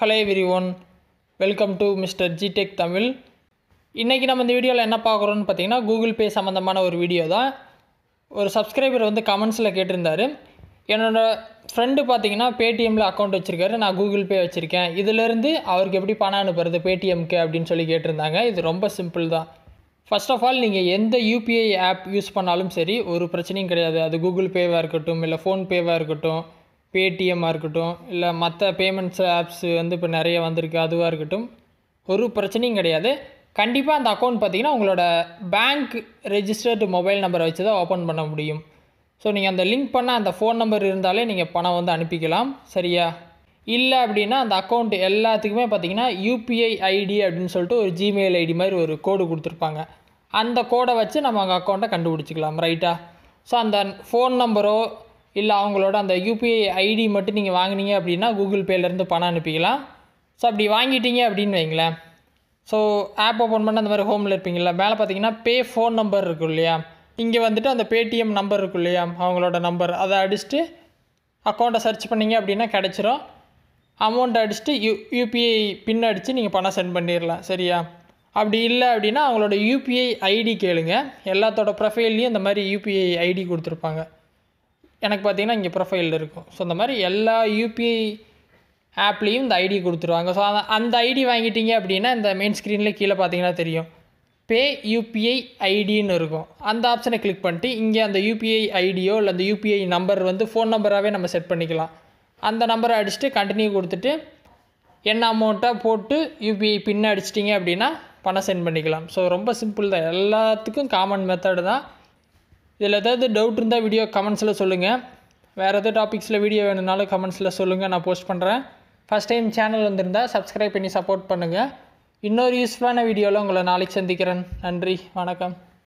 Hello everyone, welcome to Mr. GTech Tamil. இன்னைக்கு நம்ம இந்த வீடியோவில் என்ன பார்க்குறோம்னு பார்த்தீங்கன்னா கூகுள் பே சம்மந்தமான ஒரு வீடியோ தான். ஒரு சப்ஸ்கிரைபர் வந்து கமெண்ட்ஸில் கேட்டிருந்தாரு, என்னோடய ஃப்ரெண்டு பார்த்தீங்கன்னா பேடிஎம்மில் அக்கௌண்ட் வச்சுருக்காரு, நான் கூகுள் பே வச்சுருக்கேன், இதிலேருந்து அவருக்கு எப்படி பணம் அனுப்புறது பேடிஎம்க்கு அப்படின்னு சொல்லி கேட்டிருந்தாங்க. இது ரொம்ப சிம்பிள் தான். ஃபர்ஸ்ட் ஆஃப் ஆல் நீங்கள் எந்த யூபிஐ ஆப் யூஸ் பண்ணாலும் சரி ஒரு பிரச்சனையும் கிடையாது. அது கூகுள் பேவாக இருக்கட்டும், இல்லை ஃபோன்பேவாக இருக்கட்டும், பேடிஎம்மாக இருக்கட்டும், இல்லை மற்ற பேமெண்ட்ஸ் ஆப்ஸ் வந்து இப்போ நிறைய வந்திருக்கு, அதுவாக இருக்கட்டும், ஒரு பிரச்சனையும் கிடையாது. கண்டிப்பாக அந்த அக்கௌண்ட் பார்த்திங்கன்னா உங்களோட பேங்க் ரெஜிஸ்டர்டு மொபைல் நம்பரை வச்சு தான் ஓப்பன் பண்ண முடியும். ஸோ நீங்கள் அந்த லிங்க் பண்ண அந்த ஃபோன் நம்பர் இருந்தாலே நீங்கள் பணம் வந்து அனுப்பிக்கலாம், சரியா? இல்லை அப்படின்னா அந்த அக்கௌண்ட் எல்லாத்துக்குமே பார்த்திங்கன்னா யூபிஐ ஐடி அப்படின்னு சொல்லிட்டு ஒரு ஜிமெயில் ஐடி மாதிரி ஒரு கோடு கொடுத்துருப்பாங்க. அந்த கோடை வச்சு நம்ம அங்கே அக்கௌண்ட்டை கண்டுபிடிச்சிக்கலாம், ரைட்டா? ஸோ அந்த ஃபோன் நம்பரோ இல்லை அவங்களோட அந்த யூபிஐ ஐடி மட்டும் நீங்கள் வாங்கினீங்க அப்படின்னா கூகுள் பேலேருந்து பணம் அனுப்பிக்கலாம். ஸோ அப்படி வாங்கிட்டீங்க அப்படின்னு வைங்களேன், ஸோ ஆப் ஓப்பன் பண்ண அந்த மாதிரி ஹோமில் இருப்பீங்களா, மேலே பார்த்தீங்கன்னா பே ஃபோன் நம்பர் இருக்கும் இல்லையா, இங்கே வந்துட்டு அந்த பேடிஎம் நம்பர் இருக்கும் இல்லையா, அவங்களோட நம்பர், அதை அடிச்சுட்டு அக்கௌண்ட்டை சர்ச் பண்ணிங்க அப்படின்னா கிடச்சிரும். அமௌண்ட் அடிச்சுட்டு யூபிஐ பின் அடித்து நீங்கள் பணம் சென்ட் பண்ணிடலாம், சரியா? அப்படி இல்லை அப்படின்னா அவங்களோட யூபிஐ ஐடி கேளுங்க. எல்லாத்தோட ப்ரொஃபைல்லையும் இந்த மாதிரி யூபிஐ ஐடி கொடுத்துருப்பாங்க. எனக்கு பார்த்திங்கன்னா இங்கே ப்ரொஃபைலில் இருக்கும். ஸோ இந்த மாதிரி எல்லா யூபிஐ ஆப்லேயும் இந்த ஐடி கொடுத்துருவாங்க. ஸோ அந்த ஐடி வாங்கிட்டீங்க அப்படின்னா இந்த மெயின் ஸ்க்ரீனில் கீழே பார்த்தீங்கன்னா தெரியும் பே யூபிஐ ஐடின்னு இருக்கும். அந்த ஆப்ஷனை கிளிக் பண்ணிட்டு இங்கே அந்த யூபிஐ ஐடியோ இல்லை அந்த யூபிஐ நம்பர் வந்து ஃபோன் நம்பராகவே நம்ம செட் பண்ணிக்கலாம். அந்த நம்பரை அடிச்சுட்டு கண்டினியூ கொடுத்துட்டு என்ன அமௌண்ட்டாக போட்டு யூபிஐ பின் அடிச்சிட்டிங்க அப்படின்னா பணம் சென்ட் பண்ணிக்கலாம். ஸோ ரொம்ப சிம்பிள் தான், எல்லாத்துக்கும் காமன் மெத்தடு தான். இதில் ஏதாவது டவுட் இருந்தால் வீடியோ கமெண்ட்ஸில் சொல்லுங்கள். வேறு எதாவது டாபிக்ஸில் வீடியோ வேணும்னாலும் கமெண்ட்ஸில் சொல்லுங்கள், நான் போஸ்ட் பண்ணுறேன். ஃபஸ்ட் டைம் சேனல் வந்திருந்தால் சப்ஸ்கிரைப் பண்ணி சப்போர்ட் பண்ணுங்கள். இன்னொரு யூஸ்ஃபுல்லான வீடியோவில் உங்களை நாளைக்கு சந்திக்கிறேன். நன்றி, வணக்கம்.